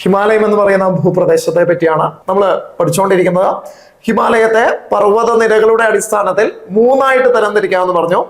ഹിമാലയം എന്ന് പറയുന്ന ഭൂപ്രദേശത്തെ പറ്റിയാണ് നമ്മൾ പഠിച്ചുകൊണ്ടിരിക്കുന്നത്. ഹിമാലയത്തെ പർവ്വത നിരകളുടെ അടിസ്ഥാനത്തിൽ മൂന്നായിട്ട് തരംതിരിക്കാമെന്ന് പറഞ്ഞു.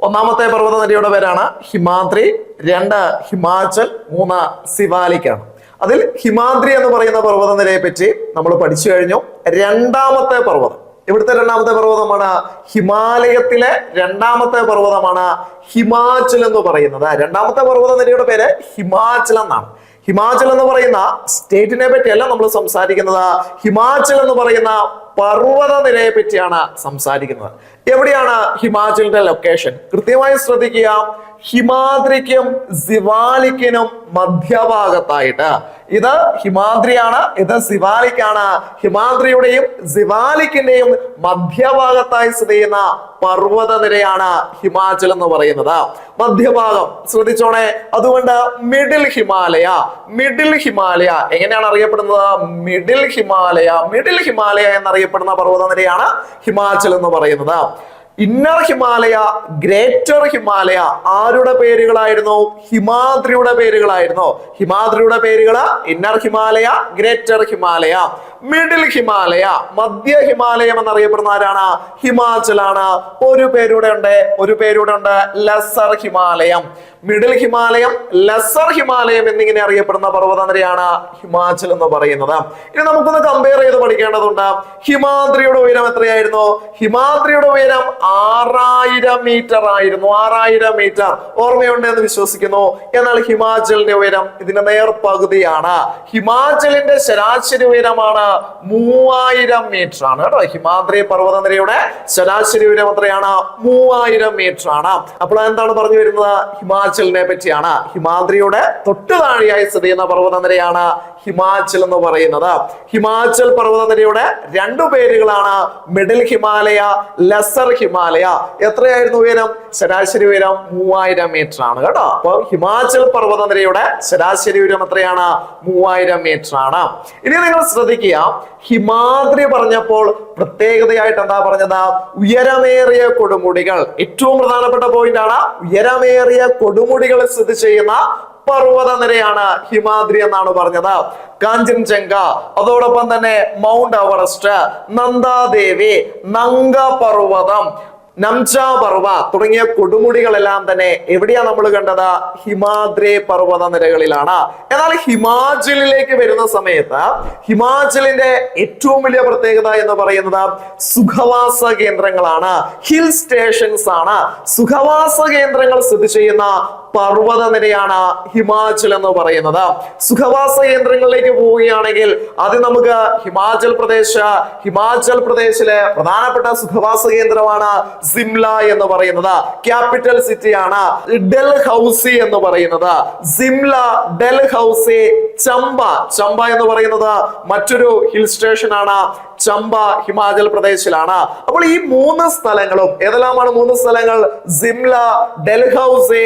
ഒന്നാമത്തെ പർവ്വത നിരയുടെ പേരാണ് ഹിമാദ്രി, രണ്ട് ഹിമാചൽ, മൂന്ന് സിവാലിക്കാണ്. അതിൽ ഹിമാദ്രി എന്ന് പറയുന്ന പർവ്വത നിരയെ പറ്റി നമ്മൾ പഠിച്ചു കഴിഞ്ഞു. രണ്ടാമത്തെ പർവ്വതം, ഇവിടുത്തെ രണ്ടാമത്തെ പർവ്വതമാണ് ഹിമാലയത്തിലെ രണ്ടാമത്തെ പർവ്വതമാണ് ഹിമാചൽ എന്ന് പറയുന്നത്. രണ്ടാമത്തെ പർവ്വത നിരയുടെ പേര് ഹിമാചൽ എന്നാണ്. ഹിമാചൽ എന്ന് പറയുന്ന സ്റ്റേറ്റിനെ പറ്റിയല്ല നമ്മൾ സംസാരിക്കുന്നത്, ഹിമാചൽ എന്ന് പറയുന്ന പർവ്വത നിരയെ പറ്റിയാണ് സംസാരിക്കുന്നത്. എവിടെയാണ് ഹിമാചലിന്റെ ലൊക്കേഷൻ? കൃത്യമായി ശ്രദ്ധിക്കുക. ഹിമാദ്രിക്കും സിവാലിക്കിനും മധ്യഭാഗത്തായിട്ട്, ഇത് ഹിമാദ്രിയാണ്, ഇത് സിവാലിക്കാണ്. ഹിമാദ്രിയുടെയും സിവാലിക്കിന്റെയും മധ്യഭാഗത്തായി സ്ഥിതി ചെയ്യുന്ന പർവ്വത നിരയാണ് ഹിമാചൽ എന്ന് പറയുന്നത്. മധ്യഭാഗം ശ്രദ്ധിച്ചോണേ. അതുകൊണ്ട് മിഡിൽ ഹിമാലയ, മിഡിൽ ഹിമാലയ എങ്ങനെയാണ് അറിയപ്പെടുന്നത്? മിഡിൽ ഹിമാലയ, മിഡിൽ ഹിമാലയ എന്നറിയപ്പെടുന്ന പർവ്വത നിരയാണ് ഹിമാചൽ എന്ന് പറയുന്നത്. ഇന്നർ ഹിമാലയ, ഗ്രേറ്റർ ഹിമാലയ ആരുടെ പേരുകളായിരുന്നു? ഹിമാദ്രിയുടെ പേരുകളായിരുന്നു. ഹിമാദ്രിയുടെ പേരുകള് inner Himalaya, greater Himalaya. Middle Himalaya, മധ്യ ഹിമാലയം എന്നറിയപ്പെടുന്ന ആരാണ്? ഹിമാചലാണ്. ഒരു പേരൂടെ ഉണ്ട്, ലെസർ ഹിമാലയം. മിഡിൽ ഹിമാലയം, ലെസർ ഹിമാലയം എന്നിങ്ങനെ അറിയപ്പെടുന്ന പർവ്വത നിരയാണ് ഹിമാചൽ എന്ന് പറയുന്നത്. ഇനി നമുക്കൊന്ന് കമ്പയർ ചെയ്ത് പഠിക്കേണ്ടതുണ്ട്. ഹിമാദ്രിയുടെ ഉയരം എത്രയായിരുന്നു? ഹിമാദ്രിയുടെ ഉയരം 6000 മീറ്റർ ആയിരുന്നു. 6000 മീറ്റർ ഓർമ്മയുണ്ട് എന്ന് വിശ്വസിക്കുന്നു. എന്നാൽ ഹിമാചലിന്റെ ഉയരം ഇതിന്റെ നേർ പകുതിയാണ്. ഹിമാചലിന്റെ ശരാശരി ഉയരമാണ് 3000 മീറ്റർ ആണ് കേട്ടോ. ഹിമാദ്രി പർവ്വത നിരയുടെ ശരാശരി ഉയരം എത്രയാണ്? 3000 മീറ്റർ ആണ്. അപ്പോൾ എന്താണ് പറഞ്ഞു വരുന്നത്? ഹിമാചലിനെ പറ്റിയാണ്. ഹിമാദ്രിയുടെ തൊട്ടു താഴെയായി സ്ഥിതി ചെയ്യുന്ന പർവ്വത നിരയാണ് ഹിമാചൽ എന്ന് പറയുന്നത്. ഹിമാചൽ പർവ്വത നിരയുടെ രണ്ടു പേരുകളാണ് മിഡിൽ ഹിമാലയ, ലെസർ ഹിമാലയ. എത്രയായിരുന്നു ഉയരം? ശരാശരി ഉയരം 3000 മീറ്റർ ആണ് കേട്ടോ. അപ്പൊ ഹിമാചൽ പർവ്വത നിരയുടെ ശരാശരി ഉയരം എത്രയാണ്? 3000 മീറ്റർ ആണ്. ഇനി നിങ്ങൾ ശ്രദ്ധിക്കുക, ഹിമാദ്രി പറഞ്ഞപ്പോൾ പ്രത്യേകതയായിട്ട് എന്താ പറഞ്ഞത്? ഉയരമേറിയ കൊടുമുടികൾ. ഏറ്റവും പ്രധാനപ്പെട്ട പോയിന്റ് ആണ്. ഉയരമേറിയ കൊടുമുടികൾ സ്ഥിതി ചെയ്യുന്ന പർവ്വത നിരയാണ് ഹിമാദ്രി എന്നാണ് പറഞ്ഞത്. കാഞ്ചൻജംഗ, അതോടൊപ്പം തന്നെ മൗണ്ട് എവറസ്റ്റ്, നന്ദാദേവി, നംഗ പർവ്വതം, നംച പർവ്വ തുടങ്ങിയ കൊടുമുടികളെല്ലാം തന്നെ എവിടെയാ നമ്മൾ കണ്ടത്? ഹിമാദ്രി പർവ്വത നിരകളിലാണ്. എന്നാൽ ഹിമാചലിലേക്ക് വരുന്ന സമയത്ത് ഹിമാചലിന്റെ ഏറ്റവും വലിയ പ്രത്യേകത എന്ന് പറയുന്നത് സുഖവാസ കേന്ദ്രങ്ങളാണ്, ഹിൽ സ്റ്റേഷൻസ് ആണ്. സുഖവാസ കേന്ദ്രങ്ങൾ സ്ഥിതി ചെയ്യുന്ന പർവ്വത നിരയാണ് ഹിമാചൽ എന്ന് പറയുന്നത്. സുഖവാസ കേന്ദ്രങ്ങളിലേക്ക് പോവുകയാണെങ്കിൽ ആദ്യം നമുക്ക് ഹിമാചൽ പ്രദേശിലെ പ്രധാനപ്പെട്ട സുഖവാസ കേന്ദ്രമാണ് സിംല എന്ന് പറയുന്നത്. ക്യാപിറ്റൽ സിറ്റിയാണ് ഡൽഹൌസി എന്ന് പറയുന്നത്. സിംല, ഡൽഹൌസി, ചമ്പ എന്ന് പറയുന്നത് മറ്റൊരു ഹിൽ സ്റ്റേഷൻ ആണ്. ചമ്പ ഹിമാചൽ പ്രദേശിലാണ്. അപ്പോൾ ഈ മൂന്ന് സ്ഥലങ്ങളും ഏതെല്ലാമാണ്? മൂന്ന് സ്ഥലങ്ങൾ സിംല, ഡൽഹൌസി,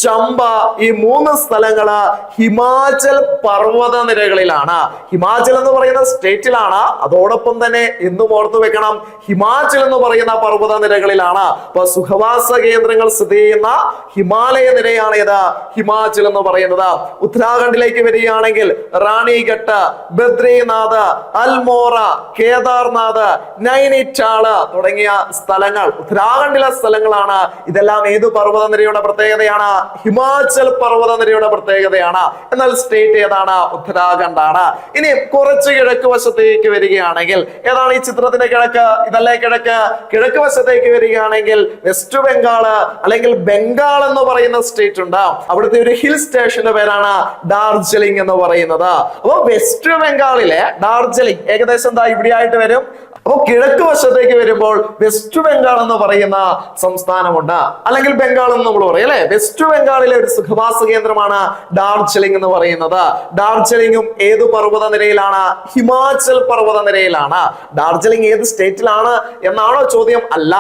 ചമ്പ. ഈ മൂന്ന് സ്ഥലങ്ങള് ഹിമാചൽ പർവ്വത നിരകളിലാണ്. ഹിമാചൽ എന്ന് പറയുന്ന സ്റ്റേറ്റിലാണ്. അതോടൊപ്പം തന്നെ എന്നും ഓർത്തു വെക്കണം, ഹിമാചൽ എന്ന് പറയുന്ന പർവ്വത നിരകളിലാണ്. അപ്പൊ സുഖവാസ കേന്ദ്രങ്ങൾ സ്ഥിതി ചെയ്യുന്ന ഹിമാലയ നിരയാണ് ഇത് ഹിമാചൽ എന്ന് പറയുന്നത്. ഉത്തരാഖണ്ഡിലേക്ക് വരികയാണെങ്കിൽ റാണിഘട്ട്, ബദ്രിനാഥ്, അൽമോറ, കേദാർനാഥ്, നൈനിറ്റാള് തുടങ്ങിയ സ്ഥലങ്ങൾ ഉത്തരാഖണ്ഡിലെ സ്ഥലങ്ങളാണ്. ഇതെല്ലാം ഏതു പർവ്വത നിരയുടെ പ്രത്യേകതയാണ്? ഹിമാചൽ പർവ്വത നിരയുടെ പ്രത്യേകതയാണ്. എന്നാൽ സ്റ്റേറ്റ് ഏതാണ്? ഉത്തരാഖണ്ഡാണ്. ഇനി കുറച്ച് കിഴക്ക് വശത്തേക്ക് വരികയാണെങ്കിൽ, ഏതാണ് ഈ ചിത്രത്തിന്റെ കിഴക്ക്? ഇതല്ലേ കിഴക്ക്. കിഴക്ക് വശത്തേക്ക് വരികയാണെങ്കിൽ വെസ്റ്റ് ബംഗാള് അല്ലെങ്കിൽ ബംഗാൾ എന്ന് പറയുന്ന സ്റ്റേറ്റ് ഉണ്ട്. അവിടുത്തെ ഒരു ഹിൽ സ്റ്റേഷന്റെ പേരാണ് ഡാർജിലിംഗ് എന്ന് പറയുന്നത്. അപ്പൊ വെസ്റ്റ് ബംഗാളിലെ ഡാർജിലിംഗ് ഏകദേശം എന്താ ഇവിടെ ആയിട്ട് വരും. അപ്പൊ കിഴക്ക് വശത്തേക്ക് വരുമ്പോൾ വെസ്റ്റ് ബംഗാൾ എന്ന് പറയുന്ന സംസ്ഥാനമുണ്ട്, അല്ലെങ്കിൽ ബംഗാൾ എന്ന് നമ്മൾ പറയും അല്ലെ. വെസ്റ്റ് ബംഗാളിലെ ഒരു സുഖവാസ കേന്ദ്രമാണ് ഡാർജിലിംഗ് എന്ന് പറയുന്നത്. ഡാർജിലിംഗും ഏതു പർവ്വത നിരയിലാണ്? ഹിമാചൽ പർവ്വത നിരയിലാണ്. ഡാർജിലിംഗ് ഏത് സ്റ്റേറ്റിലാണ് എന്നാണോ ചോദ്യം? അല്ല,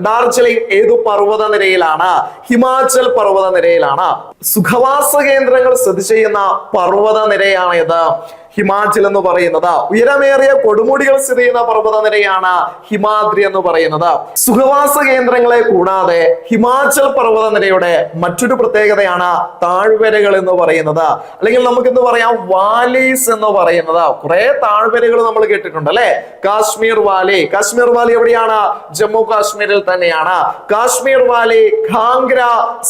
ഡാർജിലിംഗ് ഏതു പർവ്വത നിരയിലാണ്? ഹിമാചൽ പർവ്വത നിരയിലാണ്. സുഖവാസ കേന്ദ്രങ്ങൾ സ്ഥിതി ചെയ്യുന്ന പർവ്വത നിരയാണ് ഇത് ഹിമാചൽ എന്ന് പറയുന്നത്. ഉയരമേറിയ കൊടുമുടികൾ സ്ഥിതി ചെയ്യുന്ന പർവ്വതനിരയാണ് ഹിമാദ്രി എന്ന് പറയുന്നത്. സുഖവാസ കേന്ദ്രങ്ങളെ കൂടാതെ ഹിമാചൽ പർവ്വതനിരയുടെ മറ്റൊരു പ്രത്യേകതയാണ് താഴ്വരകൾ എന്ന് പറയുന്നത്. അല്ലെങ്കിൽ നമുക്ക് എന്ത് പറയാം, വാലീസ് എന്ന് പറയുന്നത്. കുറെ താഴ്വരകൾ നമ്മൾ കേട്ടിട്ടുണ്ട് അല്ലെ. കാശ്മീർ വാലി, കാശ്മീർ വാലി എവിടെയാണ്? ജമ്മു കാശ്മീരിൽ തന്നെയാണ്. കാശ്മീർ വാലി, ഖാംഗ്ര,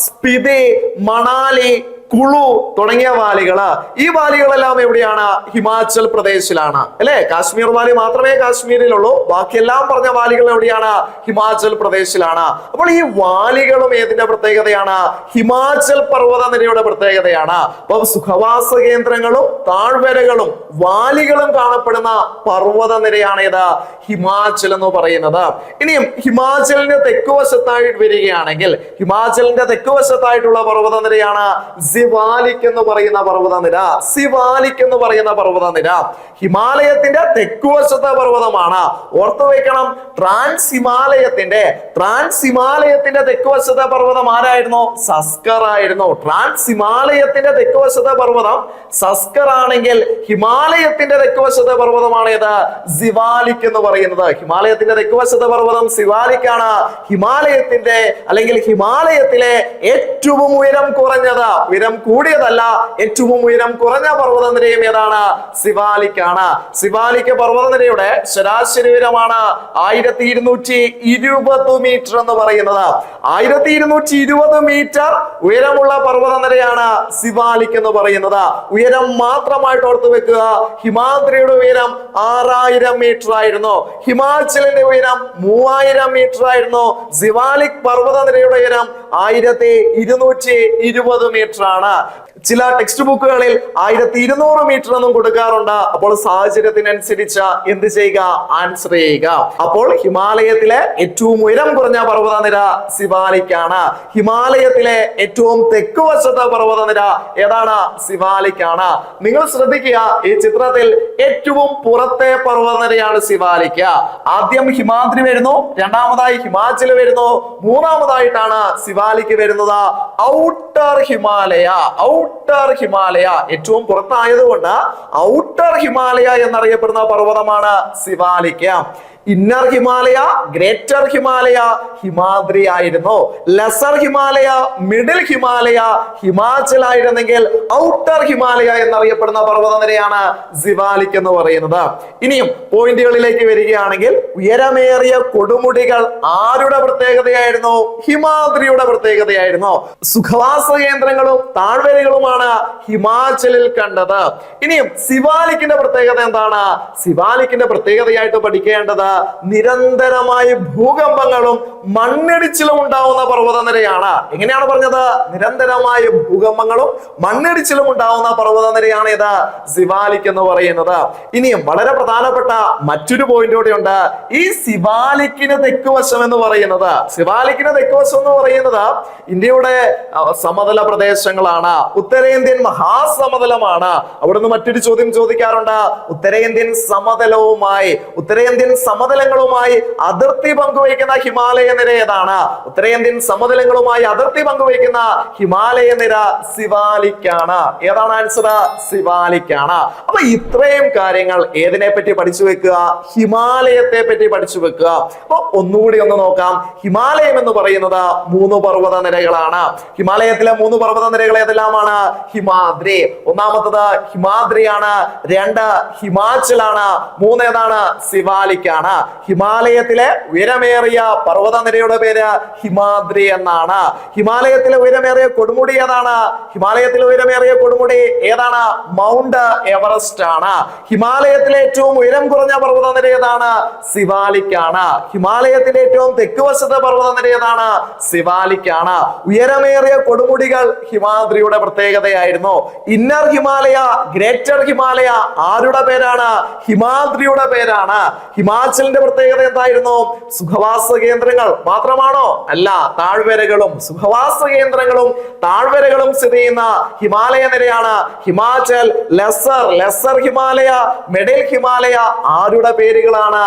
സ്പിതി, മണാലി, കുളു തുടങ്ങിയ വാലികള്, ഈ വാലികളെല്ലാം എവിടെയാണ്? ഹിമാചൽ പ്രദേശിലാണ് അല്ലെ. കാശ്മീർ വാലി മാത്രമേ കാശ്മീരിലുള്ളൂ, ബാക്കിയെല്ലാം പറഞ്ഞ വാലികൾ എവിടെയാണ്? ഹിമാചൽ പ്രദേശിലാണ്. അപ്പോൾ ഈ വാലികളും ഏതിന്റെ പ്രത്യേകതയാണ്? ഹിമാചൽ പർവ്വതനിരയുടെ പ്രത്യേകതയാണ്. അപ്പൊ സുഖവാസ കേന്ദ്രങ്ങളും താഴ്വരകളും വാലികളും കാണപ്പെടുന്ന പർവ്വതനിരയാണ് ഏത്? ഹിമാചൽ എന്ന് പറയുന്നത്. ഇനിയും ഹിമാചലിന്റെ തെക്കുവശത്തായിട്ട് വരികയാണെങ്കിൽ, ഹിമാചലിന്റെ തെക്കുവശത്തായിട്ടുള്ള പർവ്വതനിരയാണ് സിവാലിക് എന്ന് പറയുന്ന പർവ്വതനിര. സിവാലിക് എന്ന് പറയുന്ന പർവ്വതനിര ഹിമാലയത്തിന്റെ തെക്കുവശത്തെ പർവ്വതമാണ്. ഓർത്തു വെക്കണം, ട്രാൻസ് ഹിമാലയത്തിന്റെ തെക്കുവശത്തെ പർവ്വതം ആരായിരുന്നു? സസ്കർ ആയിരുന്നു. ട്രാൻസ് ഹിമാലയത്തിന്റെ തെക്കുവശത്തെ പർവ്വതം സസ്കർ ആണെങ്കിൽ ഹിമാലയത്തിന്റെ തെക്കുവശത്തെ പർവ്വതമാണ് ഏത്? സിവാലിക് എന്ന് പറയുന്നത്. ഹിമാലയത്തിന്റെ തെക്കുവശത്തെ പർവ്വതം സിവാലിക് ആണ്. ഹിമാലയത്തിന്റെ അല്ലെങ്കിൽ ഹിമാലയത്തിലെ ഏറ്റവും ഉയരം കുറഞ്ഞത്, ഉയരം കൂടിയതല്ല, ഏറ്റവും ഉയരം കുറഞ്ഞ പർവ്വതനിരയും ഏതാണ്? സിവാലിക് ആണ്. സിവാലിക് പർവ്വതനിരയുടെ ശരാശരി ഉയരമാണ് 1220 മീറ്റർ എന്ന് പറയുന്നത്. 1220 മീറ്റർ ഉയരമുള്ള പർവ്വതനിരയാണ് സിവാലിക് എന്ന് പറയുന്നത്. ഉയരം മാത്രമായിട്ട് ഓർത്തു വെക്കുക, ഹിമാദ്രിയുടെ ഉയരം 6000 മീറ്റർ ആയിരുന്നു. ഹിമാചലിന്റെ ഉയരം 3000 മീറ്റർ ആയിരുന്നു. സിവാലിക് പർവ്വതനിരയുടെ ഉയരം 1220 മീറ്റർ ആണ്. ചില ടെക്സ്റ്റ് ബുക്കുകളിൽ 1200 മീറ്റർ എന്നും കൊടുക്കാറുണ്ട്. അപ്പോൾ സാഹചര്യത്തിനനുസരിച്ച് എന്ത് ചെയ്യുക? ആൻസർ ചെയ്യുക. അപ്പോൾ ഹിമാലയത്തിലെ ഏറ്റവും ഉയരം കുറഞ്ഞ പർവ്വതനിര സിവാലിക് ആണ്. ഹിമാലയത്തിലെ ഏറ്റവും തെക്കുവശത്തെ പർവ്വതനിര ഏതാണ്? സിവാലിക് ആണ്. നിങ്ങൾ ശ്രദ്ധിക്കുക, ഈ ചിത്രത്തിൽ ഏറ്റവും പുറത്തെ പർവ്വതനിരയാണ് സിവാലിക്. ആദ്യം ഹിമാദ്രി വരുന്നു, രണ്ടാമതായി ഹിമാചൽ വരുന്നു, മൂന്നാമതായിട്ടാണ് സിവാലിക് വരുന്നത്. ഔട്ടർ ഹിമാലയ ഏറ്റവും പുറത്തായതുകൊണ്ട് ഔട്ടർ ഹിമാലയ എന്നറിയപ്പെടുന്ന പർവ്വതമാണ് സിവാലിക്. ഇന്നർ ഹിമാലയ, ഗ്രേറ്റർ ഹിമാലയ ഹിമാദ്രി ആയിരുന്നു. ലെസർ ഹിമാലയ, മിഡിൽ ഹിമാലയ ഹിമാചൽ ആയിരുന്നെങ്കിൽ ഔട്ടർ ഹിമാലയ എന്നറിയപ്പെടുന്ന പർവ്വതനിരയാണ് സിവാലിക് എന്ന് പറയുന്നത്. ഇനിയും പോയിന്റുകളിലേക്ക് വരികയാണെങ്കിൽ, ഉയരമേറിയ കൊടുമുടികൾ ആരുടെ പ്രത്യേകതയായിരുന്നു? ഹിമാദ്രിയുടെ പ്രത്യേകതയായിരുന്നു. സുഖവാസ കേന്ദ്രങ്ങളും താഴ്വരകളുമാണ് ഹിമാചലിൽ കണ്ടത്. ഇനിയും സിവാലിക്കിന്റെ പ്രത്യേകത എന്താണ്? സിവാലിക്കിന്റെ പ്രത്യേകതയായിട്ട് പഠിക്കേണ്ടത് നിരന്തരമായി ഭൂകമ്പങ്ങളും മണ്ണിടിച്ചിലും ഉണ്ടാവുന്ന പർവ്വതനിരയാണ്. എങ്ങനെയാണ് പറഞ്ഞത്? നിരന്തരമായ ഭൂകമ്പങ്ങളും മണ്ണിടിച്ചിലും ഉണ്ടാവുന്ന പർവ്വതനിരയാണ് ഇത് സിവാലിക് എന്ന് പറയുന്നത്. ഇനിയും വളരെ പ്രധാനപ്പെട്ട മറ്റൊരു പോയിന്റ് കൂടിയുണ്ട്. ഈ സിവാലിക്കിന് തെക്കുവശം എന്ന് പറയുന്നത്, ഇന്ത്യയുടെ സമതല പ്രദേശങ്ങളാണ്. ഉത്തരേന്ത്യൻ മഹാസമതലമാണ്. അവിടുന്ന് മറ്റൊരു ചോദ്യം ചോദിക്കാറുണ്ട്. ഉത്തരേന്ത്യൻ സമതലങ്ങളുമായി അതിർത്തി പങ്കുവയ്ക്കുന്ന ഹിമാലയ നിര ഏതാണ്? ഉത്തരേന്ത്യൻ സമതലങ്ങളുമായി അതിർത്തി പങ്കുവയ്ക്കുന്ന ഹിമാലയ നിര സിവാലിക് ആണ്. ഏതാണ് ആൻസർ? സിവാലിക് ആണ്. അപ്പൊ ഇത്രയും കാര്യങ്ങൾ ഏതിനെ പറ്റി പഠിച്ചു വെക്കുക? ഹിമാലയത്തെ പറ്റി പഠിച്ചു വെക്കുക. അപ്പൊ ഒന്നുകൂടി ഒന്ന് നോക്കാം. ഹിമാലയം എന്ന് പറയുന്നത് 3 പർവ്വത നിരകളാണ്. ഹിമാലയത്തിലെ 3 പർവ്വത നിരകൾ ഏതെല്ലാമാണ്? ഹിമാദ്രി, ഒന്നാമത്തത് ഹിമാദ്രിയാണ്. 2 ഹിമാചലാണ്. 3 ഏതാണ്? സിവാലിക് ആണ്. ഹിമാലയത്തിലെ ഉയരമേറിയ പർവ്വതനിരയുടെ പേര് ഹിമാദ്രി എന്നാണ്. ഹിമാലയത്തിലെ ഉയരമേറിയ കൊടുമുടി ഏതാണ്? ഹിമാലയത്തിലെ ഉയരമേറിയ കൊടുമുടി ഏതാണ്? മൗണ്ട് എവറസ്റ്റ് ആണ്. ഹിമാലയത്തിലെ ഏറ്റവും ഉയരം കുറഞ്ഞ പർവ്വതനിര ഏതാണ്? സിവാലിക് ആണ്. ഹിമാലയത്തിന്റെ ഏറ്റവും തെക്കുവശത്തെ പർവ്വതനിര ഏതാണ്? സിവാലിക് ആണ്. ഉയരമേറിയ കൊടുമുടികൾ ഹിമാദ്രിയുടെ പ്രത്യേകതയായിരുന്നു. ഇന്നർ ഹിമാലയ, ഗ്രേറ്റർ ഹിമാലയ ആരുടെ പേരാണ്? ഹിമാദ്രിയുടെ പേരാണ്. ഹിമാചലിന്റെ പ്രത്യേകത എന്തായിരുന്നു? സുഖവാസ കേന്ദ്രങ്ങൾ മാത്രമാണോ? അല്ല, താഴ്വരകളും സുഖവാസ കേന്ദ്രങ്ങളും താഴ്വരകളും സ്ഥിതി ചെയ്യുന്ന ഹിമാലയ നിരയാണ് ഹിമാചൽ. ലെസർ ഹിമാലയ, മിഡിൽ ഹിമാലയ ആരുടെ പേരുകളാണ്?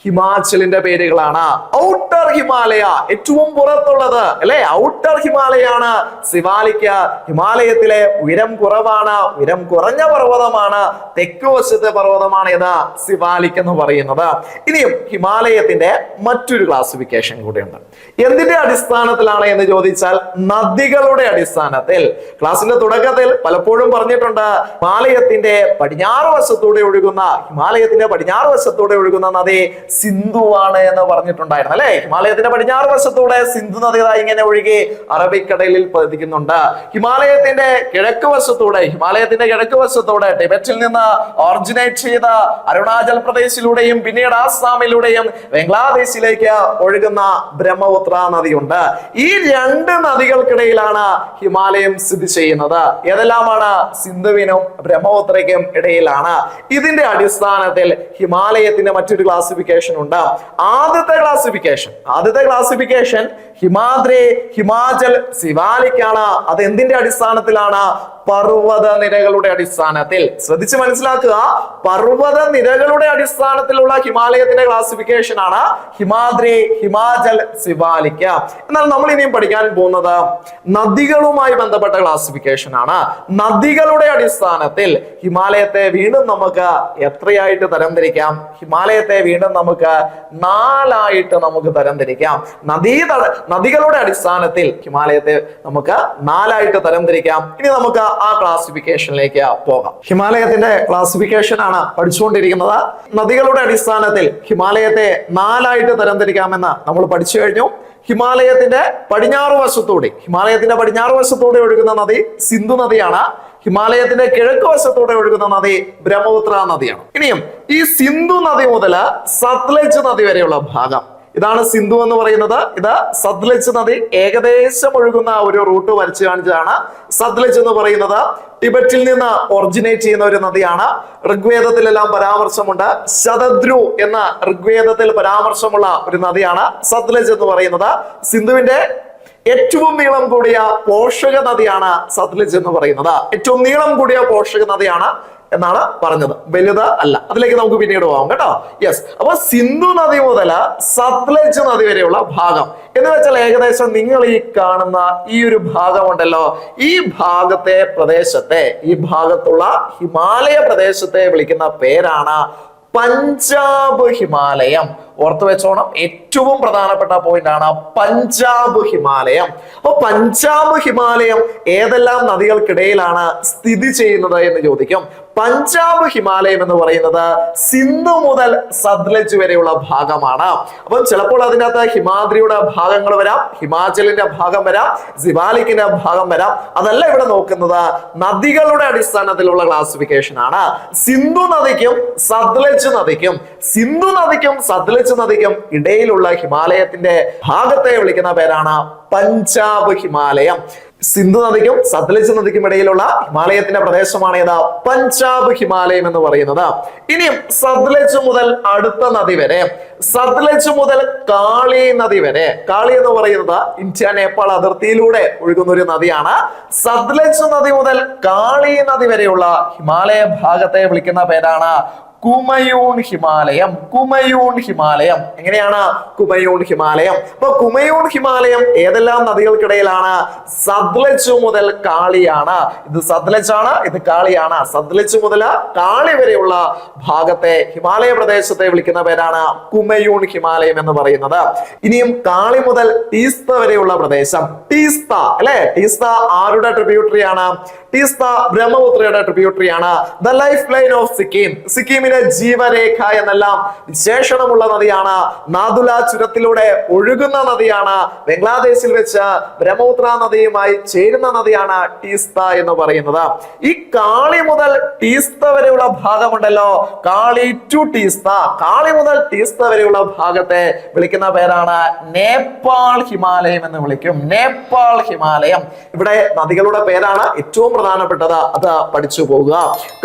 ഹിമാചലിന്റെ പേരുകളാണ്. ഔട്ടർ ഹിമാലയ ഏറ്റവും പുറത്തുള്ളത് അല്ലെ, ഔട്ടർ ഹിമാലയാണ് സിവാലിക്. ഹിമാലയത്തിലെ ഉയരം കുറവാണ്, ഉയരം കുറഞ്ഞ പർവ്വതമാണ്, തെക്ക് വശത്തെ പർവ്വതമാണ് ഇത് സിവാലിക് എന്ന് പറയുന്നത്. ഇനിയും ഹിമാലയത്തിന്റെ മറ്റൊരു ക്ലാസിഫിക്കേഷൻ കൂടിയുണ്ട്. എന്തിന്റെ അടിസ്ഥാനത്തിലാണ് എന്ന് ചോദിച്ചാൽ നദികളുടെ അടിസ്ഥാനത്തിൽ. ക്ലാസിന്റെ തുടക്കത്തിൽ പലപ്പോഴും പറഞ്ഞിട്ടുണ്ട് ഹിമാലയത്തിന്റെ പടിഞ്ഞാറ് വശത്തൂടെ ഒഴുകുന്ന നദി സിന്ധുവാണ് എന്ന് പറഞ്ഞിട്ടുണ്ടായിരുന്നു അല്ലെ. ഹിമാലയത്തിന്റെ പടിഞ്ഞാറ് വശത്തൂടെ സിന്ധു നദി ഇങ്ങനെ ഒഴുകി അറബിക്കടലിൽ പതിക്കുന്നുണ്ട്. ഹിമാലയത്തിന്റെ കിഴക്ക് വശത്തൂടെ ടിബറ്റിൽ നിന്ന് ഓറിജിനേറ്റ് ചെയ്ത അരുണാചൽ പ്രദേശിലൂടെയും പിന്നീട് ആസാമിലൂടെയും ബംഗ്ലാദേശിലേക്ക് ഒഴുകുന്ന ബ്രഹ്മപുത്ര നദിയുണ്ട്. ഈ രണ്ട് നദികൾക്കിടയിലാണ് ഹിമാലയം സ്ഥിതി ചെയ്യുന്നത്. ഏതെല്ലാമാണ്? സിന്ധുവിനും ബ്രഹ്മപുത്രയ്ക്കും ഇടയിലാണ്. ഇതിന്റെ അടിസ്ഥാനത്തിൽ ഹിമാലയത്തിന്റെ മറ്റൊരു ക്ലാസിഫിക്കേഷൻ ഉണ്ട്. ആദ്യത്തെ ക്ലാസിഫിക്കേഷൻ ഹിമാദ്രി, ഹിമാചൽ, സിവാലിക് ആണ്. അത് എന്തിന്റെ അടിസ്ഥാനത്തിലാണ്? പർവ്വത നിരകളുടെ അടിസ്ഥാനത്തിൽ. ശ്രദ്ധിച്ച് മനസ്സിലാക്കുക, പർവ്വത നിരകളുടെ അടിസ്ഥാനത്തിലുള്ള ഹിമാലയത്തിന്റെ ക്ലാസിഫിക്കേഷൻ ആണ് ഹിമാദ്രി, ഹിമാചൽ, സിവാലിക്. എന്നാൽ നമ്മൾ ഇനിയും പഠിക്കാൻ പോകുന്നത് നദികളുമായി ബന്ധപ്പെട്ട ക്ലാസിഫിക്കേഷൻ ആണ്. നദികളുടെ അടിസ്ഥാനത്തിൽ ഹിമാലയത്തെ വീണ്ടും നമുക്ക് എത്രയായിട്ട് തരംതിരിക്കാം? ഹിമാലയത്തെ വീണ്ടും നമുക്ക് 4 ആയിട്ട് നമുക്ക് തരംതിരിക്കാം. നദികളുടെ അടിസ്ഥാനത്തിൽ ഹിമാലയത്തെ നമുക്ക് 4 ആയിട്ട് തരംതിരിക്കാം. ഇനി നമുക്ക് ആ ക്ലാസിഫിക്കേഷനിലേക്ക് പോകാം. ഹിമാലയത്തിന്റെ ക്ലാസിഫിക്കേഷൻ ആണ് പഠിച്ചുകൊണ്ടിരിക്കുന്നത്. നദികളുടെ അടിസ്ഥാനത്തിൽ ഹിമാലയത്തെ 4 ആയിട്ട് തരംതിരിക്കാമെന്ന് നമ്മൾ പഠിച്ചു കഴിഞ്ഞു. ഹിമാലയത്തിന്റെ പടിഞ്ഞാറ് വശത്തൂടെ ഒഴുകുന്ന നദി സിന്ധു നദിയാണ്. ഹിമാലയത്തിന്റെ കിഴക്ക് വശത്തൂടെ ഒഴുകുന്ന നദി ബ്രഹ്മപുത്ര നദിയാണ്. ഇനിയും ഈ സിന്ധു നദി മുതൽ സത്ലജ് നദി വരെയുള്ള ഭാഗം, ഇതാണ് സിന്ധു എന്ന് പറയുന്നത്. ഇത് സത്ലജ് നദി ഏകദേശം ഒഴുകുന്ന ഒരു റൂട്ട് വരച്ചു കാണിച്ചതാണ്. സത്ലജ് എന്ന് പറയുന്നത് ടിബറ്റിൽ നിന്ന് ഒറിജിനേറ്റ് ചെയ്യുന്ന ഒരു നദിയാണ്. ഋഗ്വേദത്തിലെല്ലാം പരാമർശമുണ്ട്. ശതദ്രു എന്ന ഋഗ്വേദത്തിൽ പരാമർശമുള്ള ഒരു നദിയാണ് സത്ലജ് എന്ന് പറയുന്നത്. സിന്ധുവിന്റെ ഏറ്റവും നീളം കൂടിയ പോഷക നദിയാണ് സത്ലജ് എന്ന് പറയുന്നത്. ഏറ്റവും നീളം കൂടിയ പോഷക നദിയാണ് എന്നാണ് പറഞ്ഞത്, വലുത് അല്ല. അതിലേക്ക് നമുക്ക് പിന്നീട് പോകാം കേട്ടോ. യെസ്, അപ്പൊ സിന്ധു നദി മുതൽ സത്ലജ് നദി വരെയുള്ള ഭാഗം എന്ന് വെച്ചാൽ ഏകദേശം നിങ്ങൾ ഈ കാണുന്ന ഈ ഒരു ഭാഗമുണ്ടല്ലോ, ഈ ഭാഗത്തുള്ള ഹിമാലയ പ്രദേശത്തെ വിളിക്കുന്ന പേരാണ് പഞ്ചാബ് ഹിമാലയം. ഓർത്തു വെച്ചോണം, ഏറ്റവും പ്രധാനപ്പെട്ട പോയിന്റ് ആണ് പഞ്ചാബ് ഹിമാലയം. അപ്പൊ പഞ്ചാബ് ഹിമാലയം ഏതെല്ലാം നദികൾക്കിടയിലാണ് സ്ഥിതി ചെയ്യുന്നത് എന്ന് ചോദിക്കും. പഞ്ചാബ് ഹിമാലയം എന്ന് പറയുന്നത് സിന്ധു മുതൽ സത്ലജ് വരെയുള്ള ഭാഗമാണ്. അപ്പം ചിലപ്പോൾ അതിനകത്ത് ഹിമാദ്രിയുടെ ഭാഗങ്ങൾ വരാം, ഹിമാചലിന്റെ ഭാഗം വരാം, സിവാലിക്കിന്റെ ഭാഗം വരാം. അതല്ല ഇവിടെ നോക്കുന്നത്, നദികളുടെ അടിസ്ഥാനത്തിലുള്ള ക്ലാസിഫിക്കേഷൻ ആണ്. സിന്ധു നദിക്കും സത്ലജ് നദിക്കും ഇടയിലുള്ള ഹിമാലയത്തിന്റെ ഭാഗത്തെ വിളിക്കുന്ന പേരാണ് പഞ്ചാബ് ഹിമാലയം. സിന്ധു നദിക്കും സത്ലജ് നദിക്കും ഇടയിലുള്ള ഹിമാലയത്തിന്റെ പ്രദേശമാണ് ഏതാ? പഞ്ചാബ് ഹിമാലയം എന്ന് പറയുന്നത്. ഇനിയും സത്ലജ് മുതൽ അടുത്ത നദി വരെ, സത്ലജ് മുതൽ കാളി നദി വരെ. കാളി എന്ന് പറയുന്നത് ഇന്ത്യ നേപ്പാൾ അതിർത്തിയിലൂടെ ഒഴുകുന്ന ഒരു നദിയാണ്. സത്ലജ് നദി മുതൽ കാളി നദി വരെയുള്ള ഹിമാലയ ഭാഗത്തെ വിളിക്കുന്ന പേരാണ് കുമയൂൺ ഹിമാലയം. എങ്ങനെയാണ് കുമയൂൺ ഹിമാലയം? അപ്പൊ കുമയൂൺ ഹിമാലയം ഏതെല്ലാം നദികൾക്കിടയിലാണ്? സത്ലജ് മുതൽ കാളിയാണ്. ഇത് സത്ലജ് ആണ്, ഇത് കാളിയാണ്. സത്ലജ് മുതൽ കാളി വരെയുള്ള ഭാഗത്തെ ഹിമാലയ പ്രദേശത്തെ വിളിക്കുന്ന പേരാണ് കുമയൂൺ ഹിമാലയം എന്ന് പറയുന്നത്. ഇനിയും കാളി മുതൽ ടീസ്ത വരെയുള്ള പ്രദേശം, ടീസ്ത അല്ലെ, ടീസ്ത ആരുടെ ട്രിബ്യൂട്ടറി ആണ്? ടീസ്ത ബ്രഹ്മപുത്രയുടെ ട്രിബ്യൂട്ടറി ആണ്. ദ ലൈഫ് ലൈൻ ഓഫ് സിക്കിമിന്റെ ജീവരേഖ എന്നെല്ലാം വിശേഷണമുള്ള നദിയാണ്. നാദുല ചുരത്തിലൂടെ ഒഴുകുന്ന നദിയാണ്. ബംഗ്ലാദേശിൽ വെച്ച് ബ്രഹ്മപുത്ര നദിയുമായി ചേരുന്ന നദിയാണ് ടീസ്ത എന്ന് പറയുന്നത്. ഈ കാളി മുതൽ ടീസ്ത വരെയുള്ള ഭാഗമുണ്ടല്ലോ, കാളി ടു ടീസ്ത, കാളി മുതൽ ടീസ്ത വരെയുള്ള ഭാഗത്തെ വിളിക്കുന്ന പേരാണ് നേപ്പാൾ ഹിമാലയം എന്ന് വിളിക്കും. നേപ്പാൾ ഹിമാലയം. ഇവിടെ നദികളുടെ പേരാണ് ഏറ്റവും പ്രധാനപ്പെട്ടത്, അത് പഠിച്ചു പോകുക.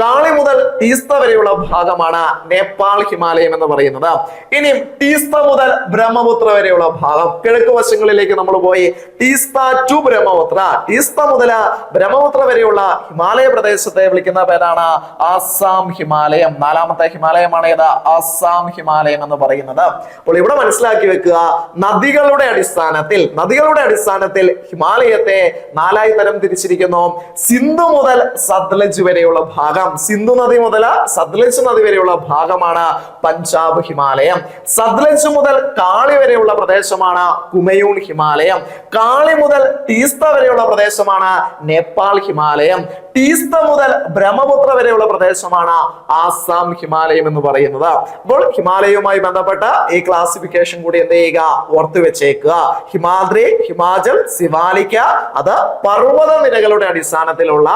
കാളി മുതൽ ടീസ്ത വരെയുള്ള ഭാഗം ഭാഗമാണ് നേപ്പാൾ ഹിമാലയം എന്ന് പറയുന്നത്. ഇനിയും ടീസ്ത മുതൽ ബ്രഹ്മപുത്ര വരെയുള്ള ഭാഗം കിഴക്ക് വശങ്ങളിലേക്ക് നമ്മൾ പോയി. ടീസ്ത ടു ബ്രഹ്മപുത്ര, ടീസ്ത മുതൽ ബ്രഹ്മപുത്ര വരെയുള്ള ഹിമാലയ പ്രദേശത്തെ വിളിക്കുന്ന പേരാണ് ആസാം ഹിമാലയം. നാലാമത്തെ ഹിമാലയമാണ് ഏത്? ആസാം ഹിമാലയം എന്ന് പറയുന്നത്. അപ്പോൾ ഇവിടെ മനസ്സിലാക്കി വെക്കുക, നദികളുടെ അടിസ്ഥാനത്തിൽ ഹിമാലയത്തെ നാലായി തരം തിരിച്ചിരിക്കുന്നു. സിന്ധു മുതൽ സത്ലജ് വരെയുള്ള ഭാഗം, സിന്ധു നദി മുതൽ സത്ലജ് നദി വരെയുള്ള ഭാഗമാണ് പഞ്ചാബ് ഹിമാലയം. സത്ലജ് മുതൽ കാളി വരെയുള്ള പ്രദേശമാണ് കുമയൂൺ ഹിമാലയം. കാളി മുതൽ ടീസ്ത വരെയുള്ള പ്രദേശമാണ് നേപ്പാൾ ഹിമാലയം. ടീസ്ത മുതൽ ബ്രഹ്മപുത്ര വരെയുള്ള പ്രദേശമാണ് ആസാം ഹിമാലയം എന്ന് പറയുന്നത്. അപ്പോൾ ഹിമാലയവുമായി ബന്ധപ്പെട്ട ഈ ക്ലാസിഫിക്കേഷൻ കൂടി എന്ത് ചെയ്യുക? ഓർത്തു വെച്ചേക്കുക. ഹിമാദ്രി, ഹിമാചൽ, സിവാലിക്ക അത് പർവ്വത നിരകളുടെ അടിസ്ഥാനത്തിലുള്ള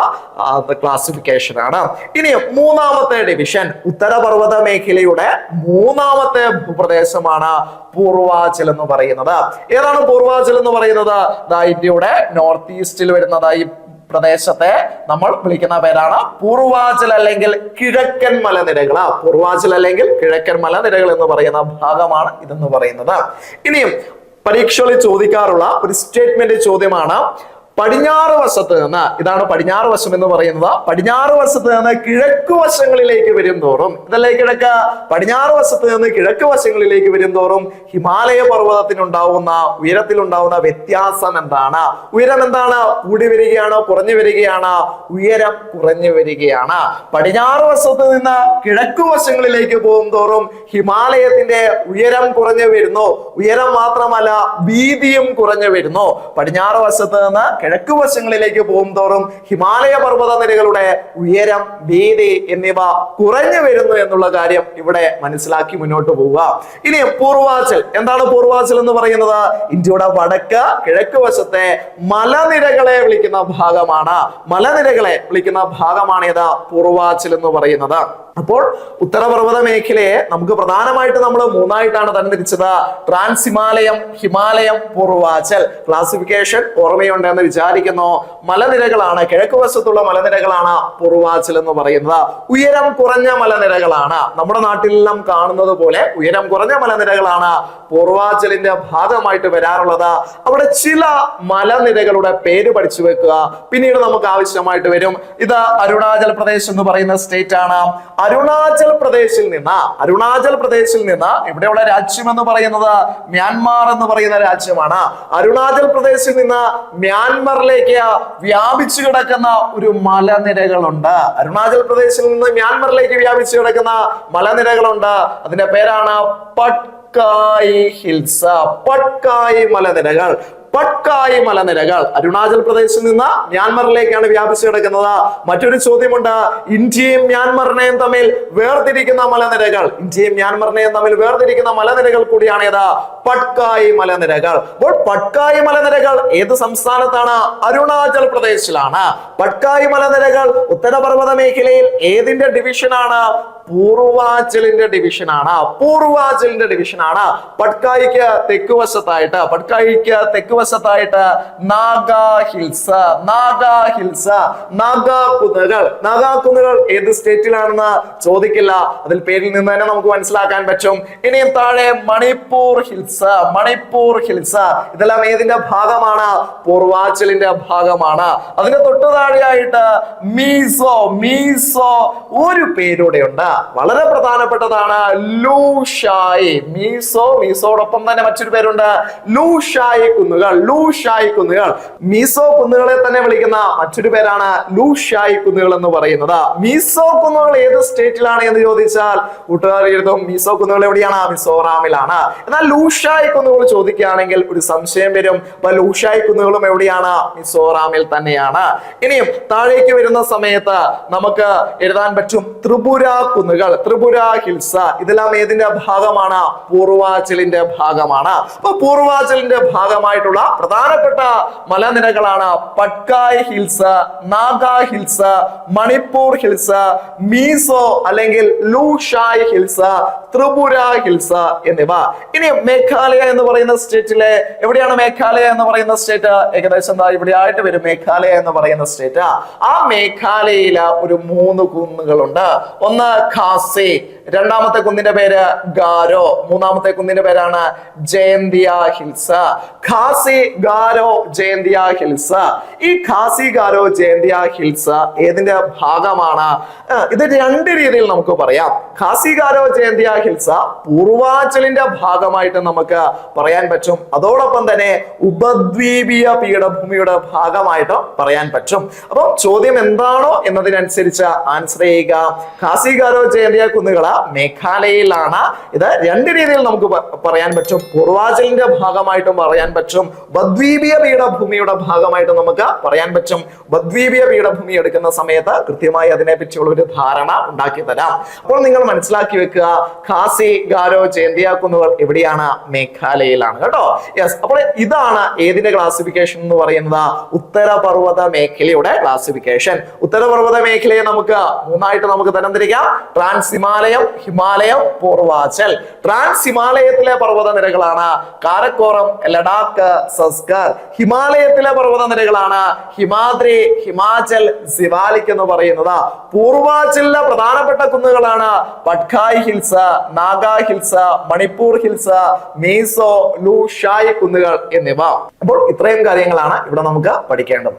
ക്ലാസിഫിക്കേഷൻ ആണ്. ഇനി മൂന്നാമത്തെ ഡിവിഷൻ, ഉത്തരപർവ്വത മേഖലയുടെ മൂന്നാമത്തെ ഭൂപ്രദേശമാണ് പൂർവാചൽ എന്ന് പറയുന്നത്. ഏതാണ് പൂർവാചൽ എന്ന് പറയുന്നത്? ഇന്ത്യയുടെ നോർത്ത് ഈസ്റ്റിൽ വരുന്നതായി പ്രദേശത്തെ നമ്മൾ വിളിക്കുന്ന പേരാണ് പൂർവാചൽ അല്ലെങ്കിൽ കിഴക്കൻ മലനിരകൾ. പൂർവാചൽ അല്ലെങ്കിൽ കിഴക്കൻ മലനിരകൾ എന്ന് പറയുന്ന ഭാഗമാണ് ഇതെന്ന് പറയുന്നത്. ഇനിയും പരീക്ഷകളിൽ ചോദിക്കാറുള്ള ഒരു സ്റ്റേറ്റ്മെന്റ് ചോദ്യമാണ്, പടിഞ്ഞാറ് വശത്ത് നിന്ന്, ഇതാണ് പടിഞ്ഞാറ് വശം എന്ന് പറയുന്നത്, പടിഞ്ഞാറ് വശത്ത് നിന്ന് കിഴക്ക് വശങ്ങളിലേക്ക് വരും തോറും, ഇതല്ലേ കിഴക്ക്, പടിഞ്ഞാറ് വശത്ത് നിന്ന് കിഴക്ക് വശങ്ങളിലേക്ക് വരും തോറും ഹിമാലയ പർവ്വതത്തിനുണ്ടാവുന്ന ഉയരത്തിലുണ്ടാവുന്ന വ്യത്യാസം എന്താണ്? ഉയരം എന്താണ്? കൂടി വരികയാണോ കുറഞ്ഞു വരികയാണ്? ഉയരം കുറഞ്ഞു വരികയാണ്. പടിഞ്ഞാറ് വശത്ത് നിന്ന് കിഴക്ക് വശങ്ങളിലേക്ക് പോകും തോറും ഹിമാലയത്തിന്റെ ഉയരം കുറഞ്ഞു വരുന്നു. ഉയരം മാത്രമല്ല, വീതിയും കുറഞ്ഞു വരുന്നു. പടിഞ്ഞാറ് വശത്ത് നിന്ന് കിഴക്ക് വശങ്ങളിലേക്ക് പോകും തോറും ഹിമാലയ പർവ്വത നിരകളുടെ ഉയരം, വീതി എന്നിവ കുറഞ്ഞു വരുന്നു എന്നുള്ള കാര്യം ഇവിടെ മനസ്സിലാക്കി മുന്നോട്ട് പോവുക. ഇനി പൂർവാചൽ, എന്താണ് പൂർവാചൽ എന്ന് പറയുന്നത്? ഇന്ത്യയുടെ വടക്ക് കിഴക്ക് വശത്തെ മലനിരകളെ വിളിക്കുന്ന ഭാഗമാണ്. മലനിരകളെ വിളിക്കുന്ന ഭാഗമാണ് ഏത്? പൂർവാചൽ എന്ന് പറയുന്നത്. അപ്പോൾ ഉത്തരപർവ്വത മേഖലയെ നമുക്ക് പ്രധാനമായിട്ട് നമ്മൾ മൂന്നായിട്ടാണ് തരംതിരിച്ചത്. ട്രാൻസ് ഹിമാലയം, ഹിമാലയം, പൂർവാചൽ. ക്ലാസിഫിക്കേഷൻ ഓർമ്മയുണ്ടെന്ന് വിചാരിക്കുന്നു. മലനിരകളാണ്, കിഴക്ക് വശത്തുള്ള മലനിരകളാണ് പൂർവാചൽ എന്ന് പറയുന്നത്. ഉയരം കുറഞ്ഞ മലനിരകളാണ്, നമ്മുടെ നാട്ടിലെല്ലാം കാണുന്നത് പോലെ ഉയരം കുറഞ്ഞ മലനിരകളാണ് പൂർവാചലിന്റെ ഭാഗമായിട്ട് വരാറുള്ളത്. അവിടെ ചില മലനിരകളുടെ പേര് പഠിച്ചു വെക്കുക, പിന്നീട് നമുക്ക് ആവശ്യമായിട്ട് വരും. ഇത് അരുണാചൽ പ്രദേശ് എന്ന് പറയുന്ന സ്റ്റേറ്റ് ആണ്. അരുണാചൽ പ്രദേശിൽ നിന്ന് ഇവിടെയുള്ള രാജ്യം എന്ന് പറയുന്നത് മ്യാൻമാർ എന്ന് പറയുന്ന രാജ്യമാണ്. അരുണാചൽ പ്രദേശിൽ നിന്ന് മ്യാൻമറിലേക്ക് വ്യാപിച്ചു കിടക്കുന്ന ഒരു മലനിരകളുണ്ട്. അരുണാചൽ പ്രദേശിൽ നിന്ന് മ്യാൻമറിലേക്ക് വ്യാപിച്ചു കിടക്കുന്ന മലനിരകളുണ്ട്. അതിന്റെ പേരാണ് പട്കായി ഹിൽസ്, പട്കായി മലനിരകൾ. പട്കായി മലനിരകൾ അരുണാചൽ പ്രദേശിൽ നിന്ന് മ്യാൻമറിലേക്കാണ് വ്യാപിച്ചു കിടക്കുന്നത്. മറ്റൊരു ചോദ്യമുണ്ട്, ഇന്ത്യയും മ്യാൻമറിനെയും തമ്മിൽ വേർതിരിക്കുന്ന മലനിരകൾ. ഇന്ത്യയും മ്യാൻമറിനെയും തമ്മിൽ വേർതിരിക്കുന്ന മലനിരകൾ കൂടിയാണ് ഏത്? പട്കായി മലനിരകൾ. അപ്പോൾ പട്കായി മലനിരകൾ ഏത് സംസ്ഥാനത്താണ്? അരുണാചൽ പ്രദേശിലാണ്. പട്കായി മലനിരകൾ ഉത്തരപർവ്വത മേഖലയിൽ ഏതിന്റെ ഡിവിഷനാണ്? പൂർവാചലിന്റെ ഡിവിഷനാണ്. പൂർവാചലിന്റെ ഡിവിഷനാണ്. പട്കായിക്ക് തെക്ക് വശത്തായിട്ട് നാഗാ ഹിൽസ്, നാഗാ കുന്നുകൾ ഏത് സ്റ്റേറ്റിലാണെന്ന് ചോദിക്കില്ല, അതിൽ പേരിൽ നിന്ന് തന്നെ നമുക്ക് മനസ്സിലാക്കാൻ പറ്റും. ഇനിയും താഴെ മണിപ്പൂർ ഹിൽസ്, ഇതെല്ലാം ഏതിന്റെ ഭാഗമാണ്? പൂർവാചലിന്റെ ഭാഗമാണ്. അതിന്റെ തൊട്ടു താഴെയായിട്ട് മീസോ ഒരു പേരൂടെ ഉണ്ട്, വളരെ പ്രധാനപ്പെട്ടതാണ്, ലൂഷായി. മീസോടൊപ്പം തന്നെ മറ്റൊരു പേരുണ്ട്, ലൂഷായി കുന്നുകൾ. മീസോ കുന്നുകളെ തന്നെ വിളിക്കുന്ന മറ്റൊരു പേരാണ് ലൂഷായി കുന്നുകൾ എന്ന് പറയുന്നത്. മീസോ കുന്നുകൾ ഏത് സ്റ്റേറ്റിലാണ് എന്ന് ചോദിച്ചാൽ കൂട്ടുകാർ എഴുതും മീസോ കുന്നുകൾ എവിടെയാണ്? മിസോറാമിലാണ്. എന്നാൽ ലൂഷായി കുന്നുകൾ ചോദിക്കുകയാണെങ്കിൽ ഒരു സംശയം വരും, അപ്പൊ ലൂഷായി കുന്നുകളും എവിടെയാണ്? മിസോറാമിൽ തന്നെയാണ്. ഇനിയും താഴേക്ക് വരുന്ന സമയത്ത് നമുക്ക് എഴുതാൻ പറ്റും ത്രിപുര ഹിൽസ്. ഇതെല്ലാം ഏതിന്റെ ഭാഗമാണ്? പൂർവാചലിന്റെ ഭാഗമാണ്. അപ്പൊ പൂർവാചലിന്റെ ഭാഗമായിട്ടുള്ള പ്രധാനപ്പെട്ട മലനിരകളാണ് Patkai hills, Naga hills, Manipur hills, Mizo അല്ലെങ്കിൽ ലൂഷായ് ഹിൽസ്, ത്രിപുര ഹിൽസ് എന്നിവ. ഇനി മേഘാലയ എന്ന് പറയുന്ന സ്റ്റേറ്റിലെ എവിടെയാണ് മേഘാലയ എന്ന് പറയുന്ന സ്റ്റേറ്റ്? ഏകദേശം ഇവിടെ ആയിട്ട് വരും മേഘാലയ എന്ന് പറയുന്ന സ്റ്റേറ്റ്. ആ മേഘാലയയില് ഒരു 3 കുന്നുകളുണ്ട്. ഒന്ന് ഖാസി, രണ്ടാമത്തെ കുന്നിന്റെ പേര് ഗാരോ, മൂന്നാമത്തെ കുന്നിന്റെ പേരാണ് ജയന്തിയ ഹിൽസ്. ഖാസി, ഗാരോ, ജയന്തിയ ഹിൽസ്. ഈ ഖാസി, ഗാരോ, ജയന്തിയ ഹിൽസ് ഏതിന്റെ ഭാഗമാണ്? ഇത് 2 രീതിയിൽ നമുക്ക് പറയാം. ഖാസി, ഗാരോ, ജയന്തിയ ഹിൽസ് പൂർവാഞ്ചലിന്റെ ഭാഗമായിട്ട് നമുക്ക് പറയാൻ പറ്റും. അതോടൊപ്പം തന്നെ ഉപദ്വീപീയ പീഠഭൂമിയുടെ ഭാഗമായിട്ട് പറയാൻ പറ്റും. അപ്പൊ ചോദ്യം എന്താണോ എന്നതിനനുസരിച്ച് ആൻസർ ചെയ്യുക. ഖാസി, ഗാരോ, ജയന്തിയ കുന്നുകള് മേഘാലയയിലാണ്. ഇത് 2 രീതിയിൽ നമുക്ക് പറയാൻ പറ്റും. പൂർവാചലിന്റെ ഭാഗമായിട്ടും പറയാൻ പറ്റും, ഉപദ്വീപീയ പീഠഭൂമിയുടെ ഭാഗമായിട്ട് നമുക്ക് പറയാൻ പറ്റും. ഉപദ്വീപീയ പീഠഭൂമി എടുക്കുന്ന സമയത്ത് കൃത്യമായി അതിനെ പറ്റിയുള്ള ഒരു ധാരണ ഉണ്ടാക്കി തരാം. അപ്പോൾ നിങ്ങൾ മനസ്സിലാക്കി വെക്കുക, ഖാസി, ഗാരോ, ജയന്തിയ കുന്നുകൾ എവിടെയാണ്? മേഘാലയയിലാണ് കേട്ടോ. യെസ്. അപ്പോൾ ഇതാണ് ഏതിന്റെ ക്ലാസിഫിക്കേഷൻ എന്ന് പറയുന്നത്? ഉത്തരപർവ്വത മേഖലയുടെ ക്ലാസിഫിക്കേഷൻ. ഉത്തരപർവ്വത മേഖലയെ നമുക്ക് 3ആയിട്ട് നമുക്ക് തരംതിരിക്കാം. ട്രാൻസ് ഹിമാലയം, ഹിമാലയം, പൂർവാചൽ. ട്രാൻസ് ഹിമാലയത്തിലെ പർവ്വത നിരകളാണ് കാരക്കോറം, ലഡാക്ക്, സസ്കർ. ഹിമാലയത്തിലെ പർവ്വത നിരകളാണ് ഹിമാദ്രി, ഹിമാചൽ, സിവാലിക് എന്ന് പറയുന്നത്. പൂർവാചലിലെ പ്രധാനപ്പെട്ട കുന്നുകളാണ് പട്കായ് ഹിൽസ്, നാഗ hills, Manipur hills, meso, Lushai കുന്നുകൾ എന്നിവ. അപ്പോൾ ഇത്രയും കാര്യങ്ങളാണ് ഇവിടെ നമുക്ക് പഠിക്കേണ്ടത്.